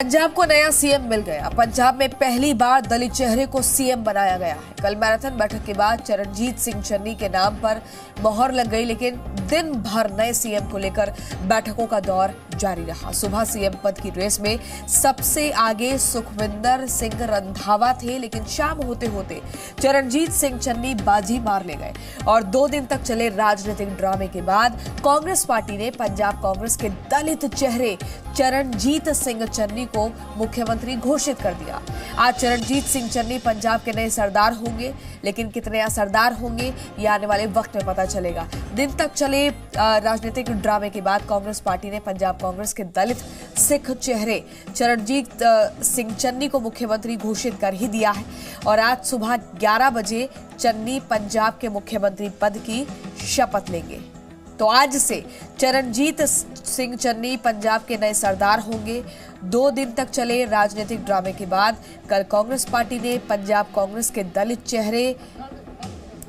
पंजाब को नया सीएम मिल गया। पंजाब में पहली बार दलित चेहरे को सीएम बनाया गया है। कल मैराथन बैठक के बाद चरणजीत सिंह चन्नी के नाम पर मोहर लग गई, लेकिन दिन भर नए सीएम को लेकर बैठकों का दौर जारी रहा। सुबह सीएम पद की रेस में सबसे आगे सुखविंदर सिंह रंधावा थे, लेकिन शाम होते होते चरणजीत सिंह चन्नी बाजी मार ले गए और 2 दिन तक चले राजनीतिक ड्रामे के बाद कांग्रेस पार्टी ने पंजाब कांग्रेस के दलित चेहरे चरणजीत सिंह चन्नी को मुख्यमंत्री घोषित कर दिया। आज चरणजीत सिंह चन्नी पंजाब के नए सरदार होंगे, लेकिन कितने सरदार होंगे ये आने वाले वक्त में पता चलेगा। दिन तक चले राजनीतिक ड्रामे के बाद कांग्रेस पार्टी ने पंजाब कांग्रेस के दलित सिख चेहरे चरणजीत सिंह चन्नी को मुख्यमंत्री घोषित कर ही दिया है और आज सुबह 11 बजे चन्नी पंजाब के मुख्यमंत्री पद की शपथ लेंगे। तो आज से चरणजीत सिंह चन्नी पंजाब के नए सरदार होंगे। 2 दिन तक चले राजनीतिक ड्रामे के बाद कल कांग्रेस पार्टी ने पंजाब कांग्रेस के दलित चेहरे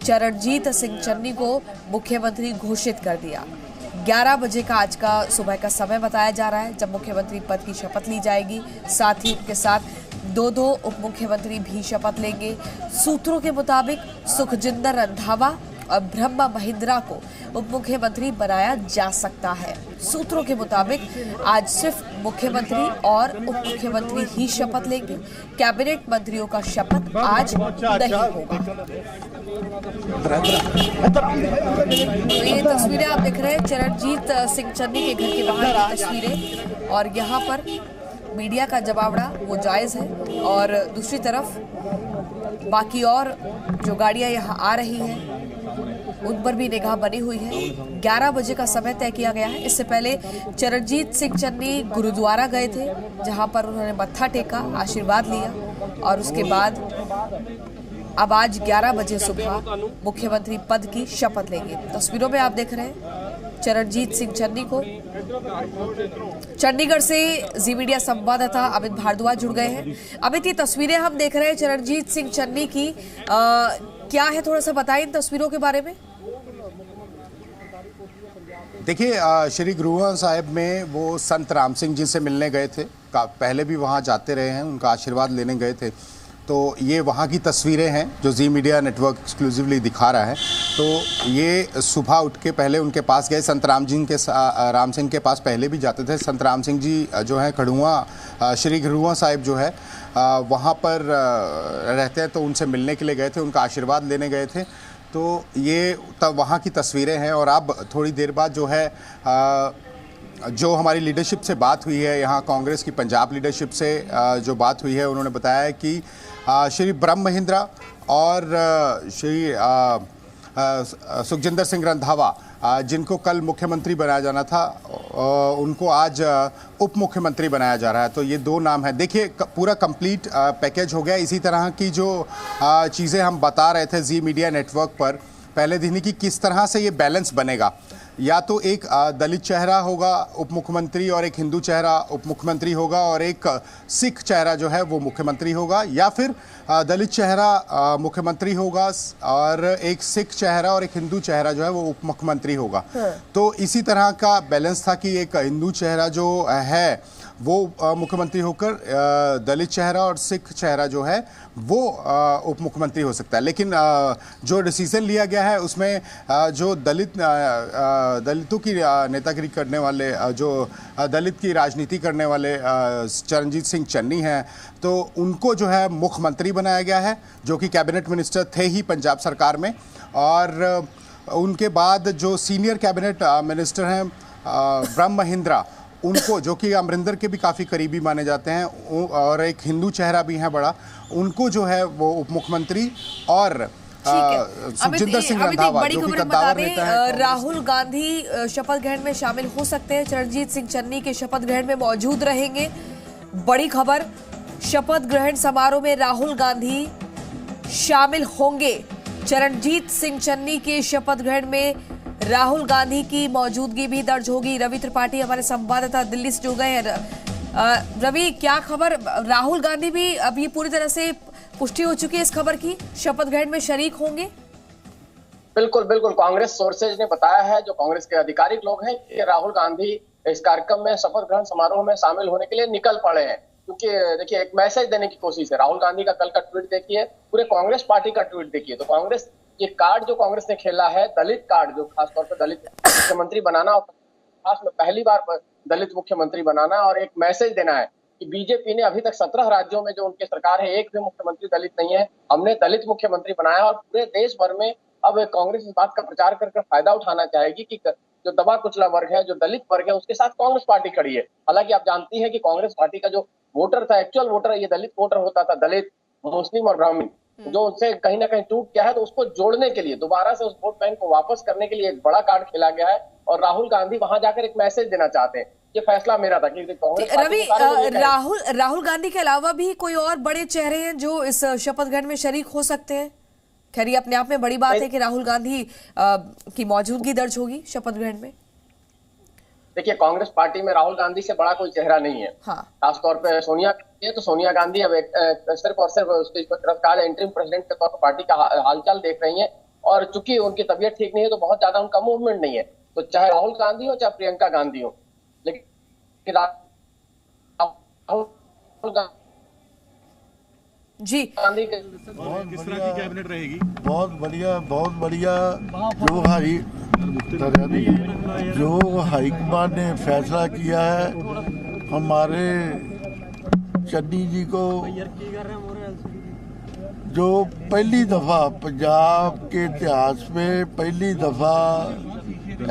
चरणजीत सिंह चन्नी को मुख्यमंत्री घोषित कर दिया। 11 बजे का आज का सुबह का समय बताया जा रहा है जब मुख्यमंत्री पद की शपथ ली जाएगी। साथ ही उनके साथ 2 उप मुख्यमंत्री भी शपथ लेंगे। सूत्रों के मुताबिक सुखजिंदर रंधावा और ब्रह्मा महिंद्रा को उप मुख्यमंत्री बनाया जा सकता है। सूत्रों के मुताबिक आज सिर्फ मुख्यमंत्री और उप मुख्यमंत्री ही शपथ लेंगे। कैबिनेट मंत्रियों का शपथ आज नहीं होगा। तो ये तस्वीरें आप देख रहे हैं चरणजीत सिंह चन्नी के घर के बाहर की तस्वीरें, और यहाँ पर मीडिया का जवाबड़ा वो जायज है और दूसरी तरफ बाकी और जो गाड़ियां यहाँ आ रही हैं उन पर भी निगाह बनी हुई है। 11 बजे का समय तय किया गया है। इससे पहले चरणजीत सिंह चन्नी गुरुद्वारा गए थे, जहां पर उन्होंने मत्था टेका, आशीर्वाद लिया और उसके बाद अब आज 11 बजे सुबह मुख्यमंत्री पद की शपथ लेंगे। तस्वीरों में आप देख रहे हैं चरणजीत सिंह चन्नी को। चंडीगढ़ से जी मीडिया संवाददाता अमित भारद्वाज जुड़ गए हैं। अमित, ये तस्वीरें हम देख रहे हैं चरणजीत सिंह चन्नी की, क्या है, थोड़ा सा बताएं इन तस्वीरों के बारे में। देखिए, श्री गुरु ग्रंथ साहिब में वो संत राम सिंह जी से मिलने गए थे, पहले भी वहाँ जाते रहे हैं, उनका आशीर्वाद लेने गए थे। तो ये वहाँ की तस्वीरें हैं जो जी मीडिया नेटवर्क एक्सक्लूसिवली दिखा रहा है। तो ये सुबह उठ के पहले उनके पास गए, संत राम सिंह के पास पहले भी जाते थे। संत राम सिंह जी जो है खड़ुआ श्री गुरु ग्रंथ साहिब जो है वहाँ पर रहते हैं, तो उनसे मिलने के लिए गए थे, उनका आशीर्वाद लेने गए थे। तो ये तब वहाँ की तस्वीरें हैं। और अब थोड़ी देर बाद जो है जो हमारी लीडरशिप से बात हुई है, यहाँ कांग्रेस की पंजाब लीडरशिप से जो बात हुई है, उन्होंने बताया है कि श्री ब्रह्म महिंद्रा और श्री सुखजिंदर सिंह रंधावा जिनको कल मुख्यमंत्री बनाया जाना था, उनको आज उप मुख्यमंत्री बनाया जा रहा है। तो ये 2 नाम हैं। देखिए, पूरा कंप्लीट पैकेज हो गया। इसी तरह की जो चीज़ें हम बता रहे थे जी मीडिया नेटवर्क पर पहले दिन की, किस तरह से ये बैलेंस बनेगा। या तो एक दलित चेहरा होगा उप मुख्यमंत्री और एक हिंदू चेहरा उप मुख्यमंत्री होगा और एक सिख चेहरा जो है वो मुख्यमंत्री होगा, या फिर दलित चेहरा मुख्यमंत्री होगा और एक सिख चेहरा और एक हिंदू चेहरा जो है वो उप मुख्यमंत्री होगा। तो इसी तरह का बैलेंस था कि एक हिंदू चेहरा जो है वो मुख्यमंत्री होकर दलित चेहरा और सिख चेहरा जो है वो उप मुख्यमंत्री हो सकता है। लेकिन जो डिसीजन लिया गया है उसमें जो दलितों की नेतागिरी करने वाले, जो दलित की राजनीति करने वाले चरणजीत सिंह चन्नी हैं, तो उनको जो है मुख्यमंत्री बनाया गया है, जो कि कैबिनेट मिनिस्टर थे ही पंजाब सरकार में। और उनके बाद जो सीनियर कैबिनेट मिनिस्टर हैं ब्रह्म महिंद्रा, उनको, जो कि अमरिंदर के भी काफ़ी करीबी माने जाते हैं और एक हिंदू चेहरा भी है बड़ा, उनको जो है वो उप मुख्यमंत्री और सुखजिंदर सिंह रंधावा जो कि कद्दावर नेता है। राहुल गांधी शपथ ग्रहण में शामिल हो सकते हैं, चरणजीत सिंह चन्नी के शपथ ग्रहण में मौजूद रहेंगे। बड़ी खबर, शपथ ग्रहण समारोह में राहुल गांधी शामिल होंगे। चरणजीत सिंह चन्नी के शपथ ग्रहण में राहुल गांधी की मौजूदगी भी दर्ज होगी। रवि त्रिपाठी हमारे संवाददाता दिल्ली से जुड़ गए हैं। रवि, क्या खबर, राहुल गांधी भी अब ये पूरी तरह से पुष्टि हो चुकी है इस खबर की, शपथ ग्रहण में शरीक होंगे? बिल्कुल बिल्कुल, कांग्रेस सोर्सेज ने बताया है, जो कांग्रेस के आधिकारिक लोग हैं, कि राहुल गांधी इस कार्यक्रम में शपथ ग्रहण समारोह में शामिल होने के लिए निकल पड़े हैं। क्योंकि देखिए एक मैसेज देने की कोशिश है। राहुल गांधी का कल का ट्वीट देखिए, पूरे कांग्रेस पार्टी का ट्वीट देखिए, तो कांग्रेस ये कार्ड जो कांग्रेस ने खेला है, दलित कार्ड, जो खासतौर पर दलित मुख्यमंत्री बनाना और खास में पहली बार दलित मुख्यमंत्री बनाना और एक मैसेज देना है कि बीजेपी ने अभी तक 17 राज्यों में जो उनकी सरकार है, एक भी मुख्यमंत्री दलित नहीं है, हमने दलित मुख्यमंत्री बनाया। और पूरे देश भर में अब कांग्रेस इस बात का प्रचार करके फायदा उठाना चाहेगी कि जो दबा कुचला वर्ग है, जो दलित वर्ग है, उसके साथ कांग्रेस पार्टी खड़ी है। हालांकि आप जानती हैं कि कांग्रेस पार्टी का जो वोटर था, एक्चुअल वोटर, ये दलित वोटर होता था, दलित, मुस्लिम और ब्राह्मण, जो उससे कहीं ना कहीं टूट गया है। तो उसको जोड़ने के लिए, दोबारा से उस वोट बैंक को वापस करने के लिए एक बड़ा कार्ड खेला गया है और राहुल गांधी वहां जाकर एक मैसेज देना चाहते हैं। ये फैसला मेरा था कि कांग्रेस रवि, राहुल गांधी के अलावा भी कोई और बड़े चेहरे हैं जो इस शपथ ग्रहण में शरीक हो सकते हैं? खैर ये अपने आप में बड़ी बात है कि राहुल गांधी की मौजूदगी दर्ज होगी शपथ ग्रहण में। देखिए कांग्रेस पार्टी में राहुल गांधी से बड़ा कोई चेहरा नहीं है। हाँ। खासतौर पे सोनिया गांधी है, तो सोनिया गांधी अब सिर्फ और सिर्फ उसकी इंटरिम प्रेसिडेंट के तौर पर पार्टी का हालचाल देख रही है। और चूंकि उनकी तबीयत ठीक नहीं है तो बहुत ज्यादा उनका मूवमेंट नहीं है। तो चाहे राहुल गांधी हो चाहे प्रियंका गांधी हो, लेकिन राहुल जी गांधी के किस तरह की कैबिनेट रहेगी? बहुत बढ़िया जो हाईकमान ने फैसला किया है, हमारे चन्नी जी को जो पहली दफा पंजाब के इतिहास में पहली दफा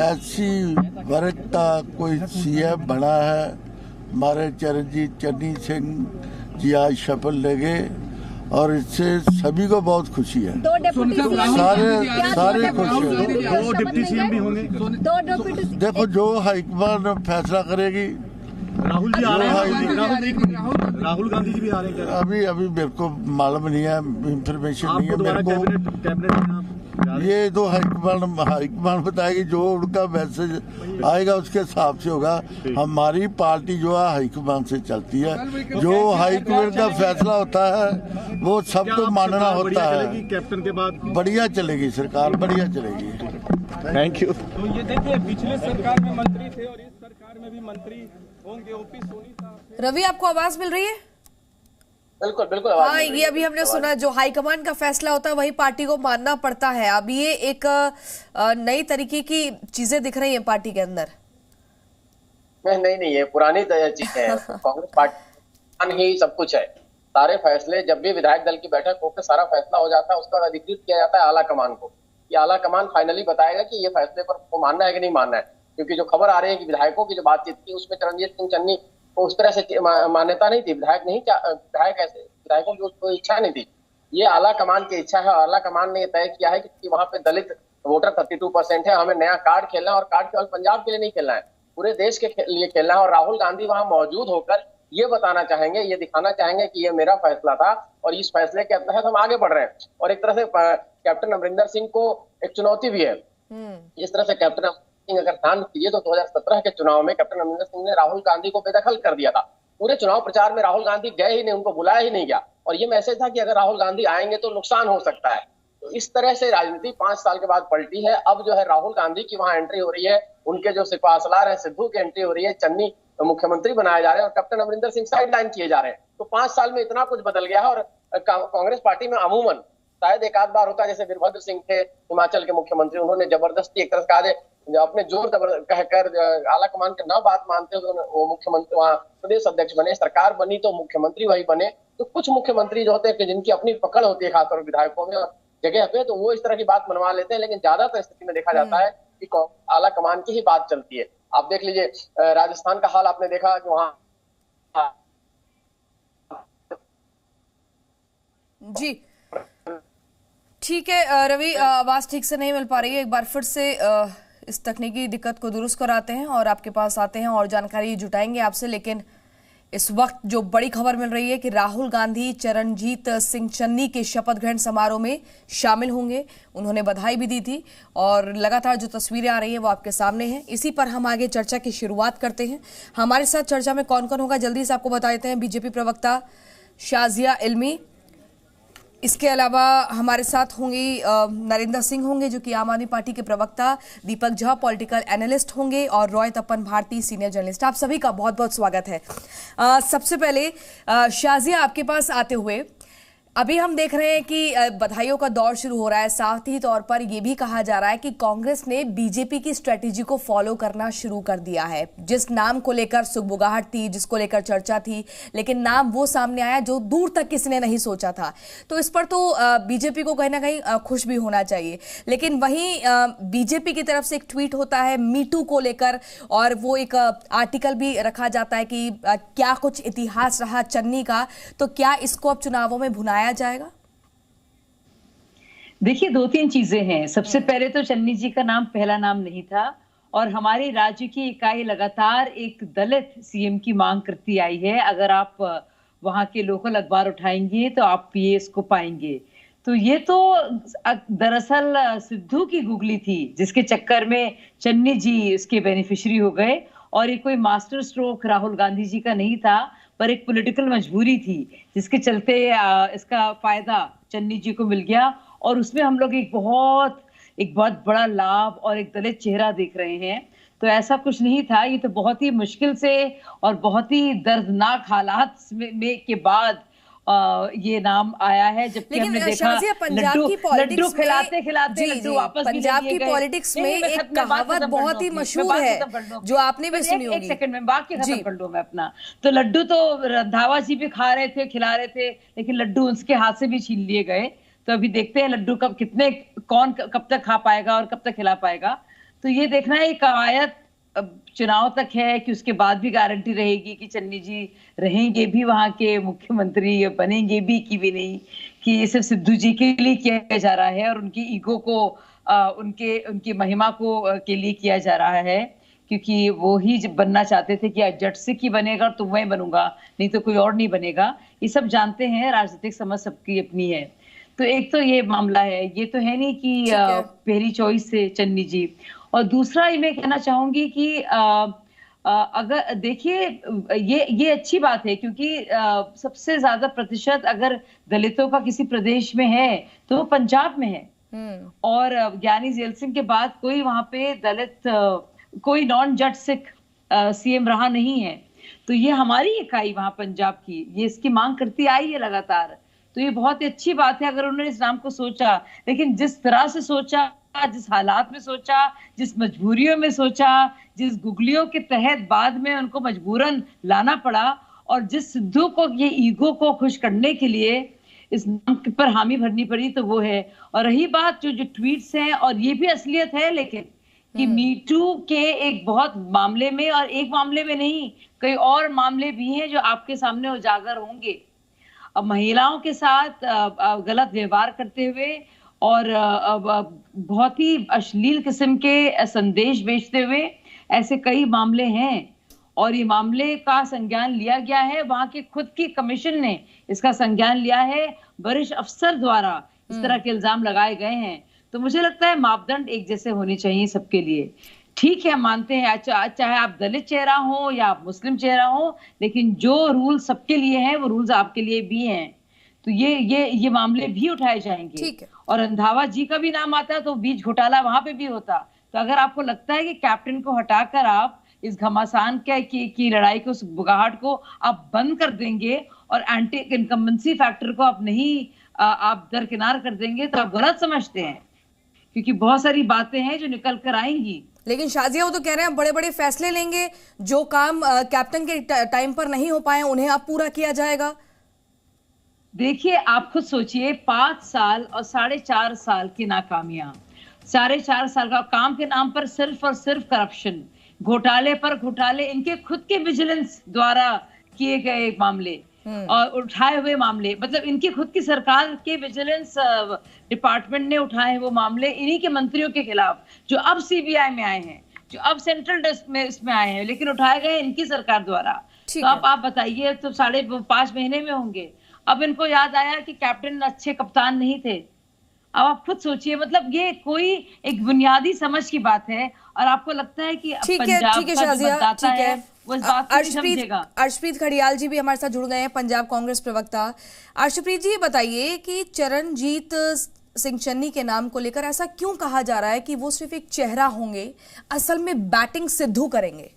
ऐसी वर्ग का कोई सीएम बना है, हमारे चरणजीत चन्नी सिंह जी आज शपथ लेंगे और इससे सभी को बहुत खुशी है। सारे खुश हैं। दो डिप्टी सीएम भी होंगे। देखो जो हाईकमान फैसला करेगी। राहुल जी आ रहे हैं? राहुल गांधी जी भी आ रहे हैं? अभी मेरे को मालूम नहीं है, इंफॉर्मेशन नहीं है मेरे को। कैबिनेट ये तो हाईकमान बताएगी, जो उनका मैसेज आएगा उसके हिसाब से होगा। हमारी पार्टी जो है हाईकमान से चलती है, जो हाईकमान का फैसला होता है वो सबको मानना होता है। कैप्टन के बाद बढ़िया चलेगी सरकार, बढ़िया चलेगी। Thank you. तो ये देखिए पिछले सरकार में मंत्री थे और इस सरकार में भी मंत्री होंगे। ओपी सोनी साहब। रवि आपको आवाज मिल रही है? बिल्कुल बिल्कुल। हाँ, ये अभी हमने सुना, जो हाईकमान का फैसला होता है वही पार्टी को मानना पड़ता है। अब ये एक नई तरीके की चीजें दिख रही हैं पार्टी के अंदर। नहीं, ये पुरानी चीजें हैं। कांग्रेस पार्टी ही सब कुछ है। सारे फैसले जब भी विधायक दल की बैठक होकर सारा फैसला हो जाता है, उसका अधिकृत किया जाता है आला कमान को। ये आला कमान फाइनली बताएगा कि ये फैसले पर को मानना है कि नहीं मानना है। क्योंकि जो खबर आ रही है कि विधायकों की जो बातचीत थी उसमें चरणजीत सिंह चन्नी को उस तरह से मान्यता नहीं थी। विधायकों की उसको इच्छा नहीं थी। ये आला कमान की इच्छा है। आला कमान ने यह तय किया है कि वहां पे दलित वोटर 32% है, हमें नया कार्ड खेलना है और कार्ड केवल पंजाब के लिए नहीं खेलना है, पूरे देश के लिए खेलना है। और राहुल गांधी वहां मौजूद होकर ये बताना चाहेंगे, ये दिखाना चाहेंगे कि ये मेरा फैसला था और इस फैसले के तहत हम आगे बढ़ रहे हैं। और एक तरह से कैप्टन अमरिंदर सिंह को एक चुनौती भी है। इस तरह से कैप्टन अमरिंदर सिंह अगर ध्यान दीजिए तो 2017 के चुनाव में कैप्टन अमरिंदर सिंह ने राहुल गांधी को बेदखल कर दिया था। पूरे चुनाव प्रचार में राहुल गांधी गए ही नहीं, उनको बुलाया ही नहीं गया। और ये मैसेज था कि अगर राहुल गांधी आएंगे तो नुकसान हो सकता है। तो इस तरह से राजनीति 5 साल के बाद पलटी है। अब जो है राहुल गांधी की वहां एंट्री हो रही है, उनके जो सिपाहसलार है सिद्धू की एंट्री हो रही है, चन्नी मुख्यमंत्री बनाए जा रहे हैं और captain Amarinder Singh side line किए जा रहे हैं। तो 5 साल में इतना कुछ बदल गया है। और कांग्रेस पार्टी में अमूमन शायद एक आध बार होता है, जैसे वीरभद्र सिंह थे हिमाचल के मुख्यमंत्री, उन्होंने जबरदस्ती एक तरह से कहा अपने जोर कहकर आला कमान के न बात मानते हुए वो मुख्यमंत्री वहां प्रदेश अध्यक्ष बने, सरकार बनी तो मुख्यमंत्री वही बने। तो कुछ मुख्यमंत्री जो होते हैं कि जिनकी अपनी पकड़ होती है खासतौर विधायकों में और जगह पे, तो वो इस तरह की बात मनवा लेते हैं। लेकिन ज्यादातर स्थिति में देखा जाता है कि आला कमान की ही बात चलती है। आप देख लीजिए राजस्थान का हाल आपने देखा कि वहां जी ठीक है रवि, आवाज ठीक से नहीं मिल पा रही है। एक बार फिर से इस तकनीकी दिक्कत को दुरुस्त कराते हैं और आपके पास आते हैं और जानकारी जुटाएंगे आपसे। लेकिन इस वक्त जो बड़ी खबर मिल रही है कि राहुल गांधी चरणजीत सिंह चन्नी के शपथ ग्रहण समारोह में शामिल होंगे। उन्होंने बधाई भी दी थी और लगातार जो तस्वीरें आ रही हैं वो आपके सामने हैं। इसी पर हम आगे चर्चा की शुरुआत करते हैं। हमारे साथ चर्चा में कौन कौन होगा जल्दी से आपको बता देते हैं। बीजेपी प्रवक्ता शाजिया इल्मी, इसके अलावा हमारे साथ होंगे नरेंद्र सिंह होंगे जो कि आम आदमी पार्टी के प्रवक्ता, दीपक झा पॉलिटिकल एनालिस्ट होंगे और रॉय तपन भारती सीनियर जर्नलिस्ट। आप सभी का बहुत बहुत स्वागत है। सबसे पहले शाजिया आपके पास आते हुए, अभी हम देख रहे हैं कि बधाइयों का दौर शुरू हो रहा है, साथ ही तौर पर यह भी कहा जा रहा है कि कांग्रेस ने बीजेपी की स्ट्रेटेजी को फॉलो करना शुरू कर दिया है। जिस नाम को लेकर सुगबुगाहट थी, जिसको लेकर चर्चा थी, लेकिन नाम वो सामने आया जो दूर तक किसी ने नहीं सोचा था। तो इस पर तो बीजेपी को कहीं ना कहीं खुश भी होना चाहिए, लेकिन वहीं बीजेपी की तरफ से एक ट्वीट होता है मीटू को लेकर, और वो एक आर्टिकल भी रखा जाता है कि क्या कुछ इतिहास रहा चन्नी का, तो क्या इसको अब चुनावों में भुनाया जाएगा? देखिए, दो तीन चीजें हैं। सबसे पहले तो चन्नी जी का नाम पहला नाम नहीं था, और हमारे राज्य की इकाई लगातार एक दलित सीएम की मांग करती आई है। अगर आप वहां के लोकल अखबार उठाएंगे तो आप ये इसको पाएंगे। तो ये तो दरअसल सिद्धू की गुगली थी, जिसके चक्कर में चन्नी जी इसके बेनिफिशियरी हो गए, और ये कोई मास्टर स्ट्रोक राहुल गांधी जी का नहीं था, पर एक पॉलिटिकल मजबूरी थी जिसके चलते इसका फायदा चन्नी जी को मिल गया। और उसमें हम लोग एक बहुत बड़ा लाभ और एक दलित चेहरा देख रहे हैं। तो ऐसा कुछ नहीं था, ये तो बहुत ही मुश्किल से और बहुत ही दर्दनाक हालात में के बाद ये नाम आया है। जबकि हमने देखा लड्डू खिलाते खिलाते लड्डू वापस भी पंजाब की पॉलिटिक्स में एक कहावत बहुत ही मशहूर है जो आपने भी सुनी होगी। एक सेकंड में वाक्य खत्म कर लूं मैं अपना। तो लड्डू तो रंधावा जी भी खा रहे थे, खिला रहे थे, लेकिन लड्डू उनके हाथ से भी छीन लिए गए। तो अभी देखते हैं लड्डू कौन कब तक खा पाएगा और कब तक खिला पाएगा। तो ये देखना है, कवायद चुनाव तक है कि उसके बाद भी गारंटी रहेगी कि चन्नी जी रहेंगे भी वहां के मुख्यमंत्री, बनेंगे भी कि भी नहीं, कि सिर्फ सिद्धू जी के लिए किया जा रहा है और उनकी ईगो को उनकी महिमा को के लिए किया जा रहा है, क्योंकि वो ही जब बनना चाहते थे कि जट सिख ही बनेगा तो मैं बनूंगा, नहीं तो कोई और नहीं बनेगा। ये सब जानते हैं, राजनीतिक समझ सबकी अपनी है। तो एक तो ये मामला है, ये तो है नहीं कि पहली चॉइस से चन्नी जी। और दूसरा ये मैं कहना चाहूंगी कि अगर देखिए ये अच्छी बात है, क्योंकि सबसे ज्यादा प्रतिशत अगर दलितों का किसी प्रदेश में है तो वो पंजाब में है। और ज्ञानी झैल सिंह के बाद कोई वहां पे दलित, कोई नॉन जट सिख सीएम रहा नहीं है। तो ये हमारी इकाई वहां पंजाब की ये इसकी मांग करती आई है लगातार। तो ये बहुत ही अच्छी बात है अगर उन्होंने इस नाम को सोचा, लेकिन जिस तरह से सोचा, जिस हालात में सोचा, जिस मजबूरियों में सोचा, जिस गुगलियों के तहत बाद में उनको मजबूरन लाना पड़ा, और जिस सिद्धू को ये ईगो को खुश करने के लिए इस नाम पर हामी भरनी पड़ी, तो वो है। और रही बात जो ट्वीट्स हैं, और ये भी असलियत है, लेकिन कि मीटू के एक बहुत मामले में, और एक मामले में नहीं, कई और मामले भी हैं जो आपके सामने उजागर होंगे। अब महिलाओं के साथ गलत व्यवहार करते हुए और बहुत ही अश्लील किस्म के संदेश भेजते हुए ऐसे कई मामले हैं, और ये मामले का संज्ञान लिया गया है। वहां के खुद की कमीशन ने इसका संज्ञान लिया है, वरिष्ठ अफसर द्वारा इस तरह के इल्जाम लगाए गए हैं। तो मुझे लगता है मापदंड एक जैसे होने चाहिए सबके लिए। ठीक है, मानते हैं चाहे आप दलित चेहरा हो या आप मुस्लिम चेहरा हो, लेकिन जो रूल सबके लिए हैं वो रूल्स आपके लिए भी हैं। तो ये मामले भी उठाए जाएंगे। और रंधावा जी का भी नाम आता है तो बीच घोटाला वहां पे भी होता। तो अगर आपको लगता है कि कैप्टन को हटाकर आप इस घमासान की लड़ाई को, उस बुगाहट को आप बंद कर देंगे और एंटी इनकम्बेंसी फैक्टर को आप नहीं आप दरकिनार कर देंगे, तो आप गलत समझते हैं, क्योंकि बहुत सारी बातें हैं जो निकल कर आएंगी। लेकिन शाजिया वो तो कह रहे हैं बड़े बड़े फैसले लेंगे, जो काम कैप्टन के टाइम पर नहीं हो पाए उन्हें आप पूरा किया जाएगा। देखिए, आप खुद सोचिए, 5 साल और 4.5 साल की नाकामियां, 4.5 साल का काम के नाम पर सिर्फ और सिर्फ करप्शन, घोटाले पर घोटाले, इनके खुद के विजिलेंस द्वारा किए गए मामले और उठाए हुए मामले, मतलब इनकी खुद की सरकार के विजिलेंस डिपार्टमेंट ने उठाए वो मामले इन्हीं के मंत्रियों के खिलाफ, जो अब सीबीआई में आए हैं, जो अब सेंट्रल डेस्क में इसमें आए हैं, लेकिन उठाए गए इनकी सरकार द्वारा। तो आप बताइए, तो 5.5 महीने में होंगे। अब इनको याद आया कि कैप्टन अच्छे कप्तान नहीं थे। अब आप खुद सोचिए, मतलब ये कोई एक बुनियादी समझ की बात है। और आपको लगता है कि पंजाब का जो मतदाता है वो इस बात को नहीं समझेगा। अर्शप्रीत खड़ियाल जी भी हमारे साथ जुड़ गए हैं, पंजाब कांग्रेस प्रवक्ता। अर्शप्रीत जी, बताइए कि चरणजीत सिंह चन्नी के नाम को लेकर ऐसा क्यों कहा जा रहा है कि वो सिर्फ एक चेहरा होंगे, असल में बैटिंग सिद्धू करेंगे?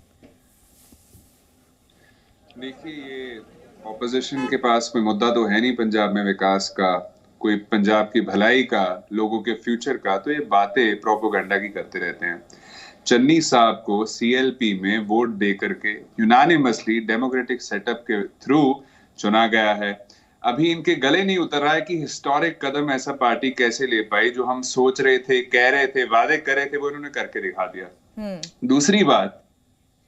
देखिए, ये ऑपोजिशन के पास कोई मुद्दा तो है नहीं पंजाब में विकास का, कोई पंजाब की भलाई का, लोगों के फ्यूचर का, तो ये बातें प्रोपोगंडा की करते रहते हैं। चन्नी साहब को सीएलपी में वोट दे करके यूनानिमसली डेमोक्रेटिक सेटअप के थ्रू चुना गया है। अभी इनके गले नहीं उतर रहा है कि हिस्टोरिक कदम ऐसा पार्टी कैसे ले पाई, जो हम सोच रहे थे, कह रहे थे, वादे कर रहे थे, वो इन्होंने करके दिखा दिया। दूसरी बात,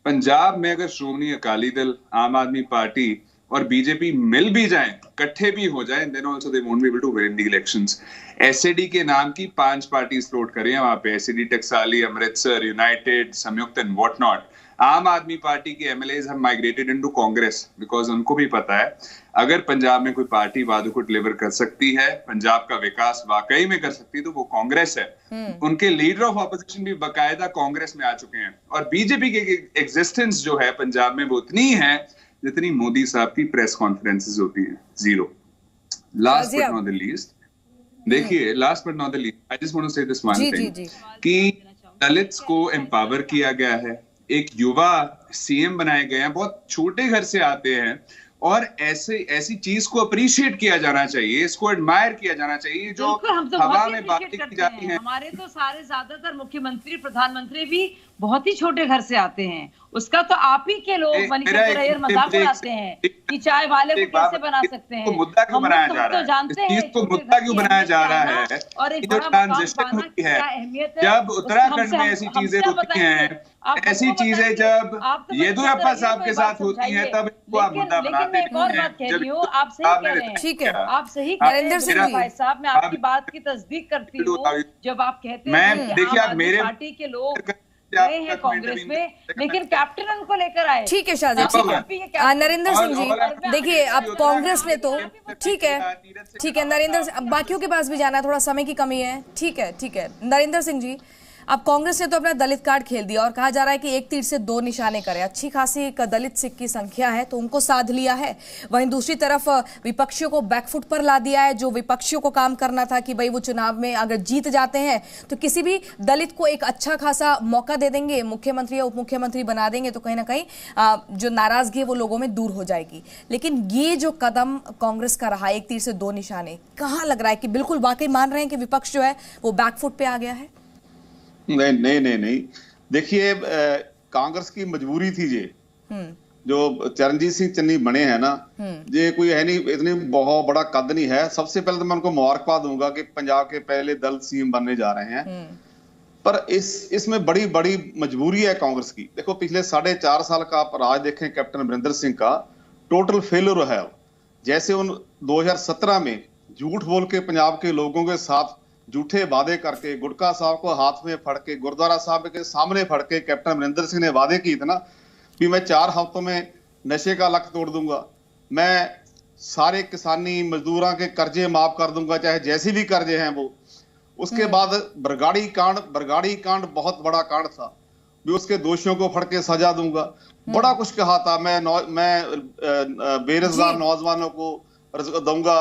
पंजाब में अगर श्रोमणी अकाली दल, आम आदमी पार्टी और बीजेपी मिल भी जाएं, इकट्ठे भी हो जाएं, then also they won't be able to win the elections. SAD के नाम की 5 पार्टीज फ्लोट करें वहां पे, SAD Taksali, Amritsar, united, Sanyukt and what not. Aam Aadmi party के MLAs have migrated into Congress because उनको भी पता है अगर पंजाब में कोई पार्टी वादों को डिलीवर कर सकती है, पंजाब का विकास वाकई में कर सकती है, तो वो कांग्रेस है। उनके लीडर ऑफ ऑपोजिशन भी बाकायदा कांग्रेस में आ चुके हैं, और बीजेपी की एग्जिस्टेंस जो है पंजाब में वो उतनी है जितनी मोदी साहब की प्रेस कॉन्फ्रेंसेस होती हैं, 0। Last but not the least, देखिए, last but not the least, I just want to say this one thing कि दलित्स को एम्पावर किया गया है, एक युवा सीएम बनाए गए हैं, बहुत छोटे घर से आते हैं, और ऐसी चीज को अप्रिशिएट किया जाना चाहिए, इसको एडमायर किया जाना चाहिए, जो हवा में बातें की जाती हैं। हमारे तो सारे ज्यादातर मुख्यमंत्री, प्रधानमंत्री भी बहुत ही छोटे घर से आते हैं। उसका तो आप ही के लोग मजाक उड़ाते हैं कि चाय वाले को कैसे बना सकते हैं। मुद्दा क्यों बनाया जा रहा है? जानते हैं इस चीज को मुद्दा क्यों बनाया जा रहा है? और एक जो ट्रांजिशन हुई है, जब उत्तराखंड में ऐसी चीजें होती हैं, ऐसी चीजें जब येदियुरप्पा साहब के साथ होती हैं, तब इसको आप मुद्दा बनाते हैं। एक और बात कह रही हूँ, आप सही कह रहे हैं, ठीक है, आप सही कह रहे हैं भाई साहब, मैं आपकी बात की तस्दीक करती हूँ जब आप कहते हैं देखिए, आप मेरे पार्टी के लोग गए हैं कांग्रेस में, लेकिन कैप्टन उनको लेकर आए। ठीक है शाहजी, नरेंद्र सिंह जी, देखिए, अब कांग्रेस ने तो ठीक है नरेंद्र, बाकियों के पास भी जाना है, थोड़ा समय की कमी है। ठीक है नरेंद्र सिंह जी, अब कांग्रेस ने तो अपना दलित कार्ड खेल दिया और कहा जा रहा है कि एक तीर से 2 निशाने करें। अच्छी खासी दलित सिख की संख्या है तो उनको साध लिया है, वहीं दूसरी तरफ विपक्षियों को बैकफुट पर ला दिया है। जो विपक्षियों को काम करना था कि भाई वो चुनाव में अगर जीत जाते हैं तो किसी भी दलित को एक अच्छा खासा मौका दे देंगे, मुख्यमंत्री या उप मुख्यमंत्री बना देंगे, तो कहीं ना कहीं जो नाराजगी है वो लोगों में दूर हो जाएगी। लेकिन ये जो कदम कांग्रेस का रहा, एक तीर से 2 निशाने, कहाँ लग रहा है कि बिल्कुल वाकई मान रहे हैं कि विपक्ष जो है वो बैकफुट पे आ गया है? नहीं, देखिए, कांग्रेस की मजबूरी थी ये, जो चरणजीत सिंह चन्नी बने हैं ना, ये कोई है नहीं, इतनी बहुत बड़ा कद नहीं है। सबसे पहले तो मैं उनको मुबारकबाद दूंगा कि पंजाब के पहले दल सीएम बनने जा रहे हैं, पर इसमें बड़ी बड़ी मजबूरी है कांग्रेस की। देखो, पिछले 4.5 साल का आप राज देखें कैप्टन अमरिंदर सिंह का, टोटल फेलियर है। जैसे उन 2017 में झूठ बोल के पंजाब के लोगों के साथ झूठे वादे करके, गुटका साहब को हाथ में फड़ के, गुरुद्वारा साहब के सामने फड़ के कैप्टन अमरिंदर सिंह ने वादे किए थे ना कि मैं 4 हफ्तों में नशे का लक तोड़ दूंगा, मैं सारे किसानी मजदूरों के कर्जे माफ कर दूंगा, चाहे जैसे भी कर्जे हैं वो। उसके बाद बरगाड़ी कांड बहुत बड़ा कांड था, भी उसके दोषियों को फड़ के सजा दूंगा, बड़ा कुछ कहा था। मैं बेरोजगार नौजवानों को दूंगा,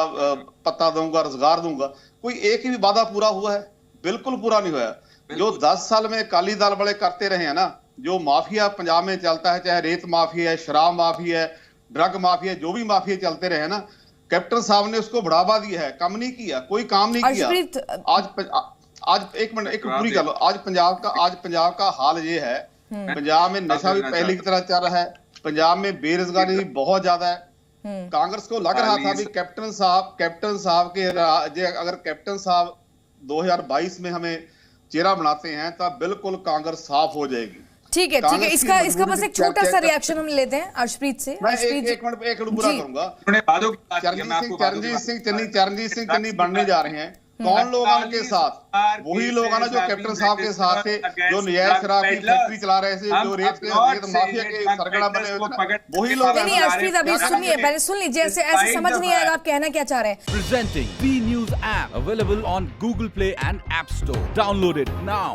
पता दूंगा, रोजगार दूंगा। कोई एक भी वादा पूरा हुआ है? बिल्कुल पूरा नहीं हुआ। जो 10 साल में अकाली दल वाले करते रहे हैं ना, जो माफिया पंजाब में चलता है, चाहे रेत माफिया है, शराब माफिया है, ड्रग माफिया, जो भी माफिया चलते रहे ना, कैप्टन साहब ने उसको बढ़ावा दिया है, कम नहीं किया, कोई काम नहीं किया। आज एक मिनट, एक पूरी कर लो। आज पंजाब का हाल ये है, पंजाब में नशा भी पहले की तरह चल रहा है, पंजाब में बेरोजगारी भी बहुत ज्यादा है। कांग्रेस को लग रहा था भी कैप्टन साहब के अगर कैप्टन साहब 2022 में हमें चेहरा बनाते हैं तो बिल्कुल कांग्रेस साफ हो जाएगी। ठीक है, इसका बस एक छोटा सा रिएक्शन हम लेते हैं अर्शप्रीत से। एक मिनट पूरा करूंगा। चरणजीत सिंह चन्नी बनने जा रहे हैं, कौन लोग उनके साथ? वही लोग ना जो कैप्टन साहब के साथ थे, जो नजायज शराब की फैक्ट्री चला रहे थे, जो रेत माफिया के सरगना बने हुए थे, वही लोग। नहीं अर्शप्रीत, अभी सुनिए, पहले सुन लीजिए, ऐसे समझ नहीं आएगा आप कहना क्या चाह रहे हैं। Presenting B News app available on Google Play and App Store. Download it now.